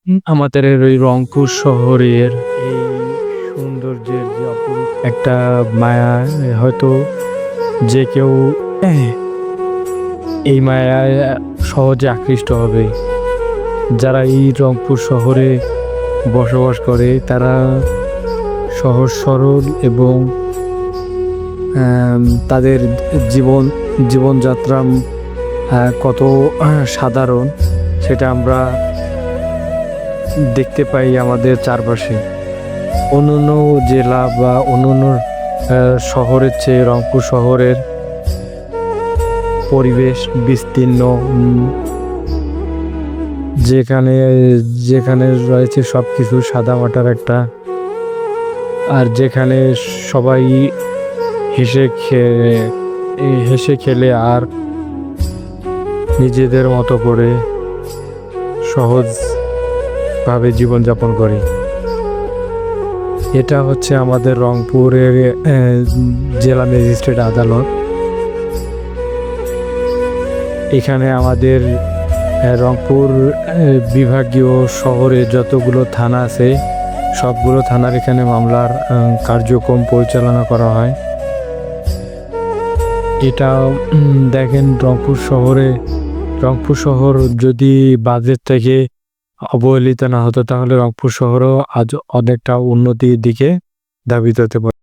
আমাদের ওই রংপুর শহরের এই সৌন্দর্যের যে অপরূপ একটা মায়া, হয়তো যে কেউ এই মায়ায় সহজে আকৃষ্ট হবে। যারা এই রংপুর শহরে বসবাস করে তারা সহজ সরল এবং তাদের জীবনযাত্রা কত সাধারণ সেটা আমরা দেখতে পাই আমাদের চারপাশে। অন্যান্য জেলা বা অন্যান্য শহরের চেয়ে রংপুর শহরের পরিবেশ বিস্তীর্ণ, যেখানে যেখানে রয়েছে সব কিছু সাদামাটার একটা, আর যেখানে সবাই হেসে খেলে আর নিজেদের মতো করে সহজভাবে জীবনযাপন করে। এটা হচ্ছে আমাদের রংপুরের জেলা ম্যাজিস্ট্রেট আদালত। এখানে আমাদের রংপুর বিভাগীয় শহরে যতগুলো থানা আছে সবগুলো থানার এখানে মামলার কার্যক্রম পরিচালনা করা হয়। এটা দেখেন, রংপুর শহর যদি বাজেট থেকে অবহেলিত না হতো তাহলে রংপুর শহরও আজ অনেকটা উন্নতির দিকে ধাবিত হতে পারে।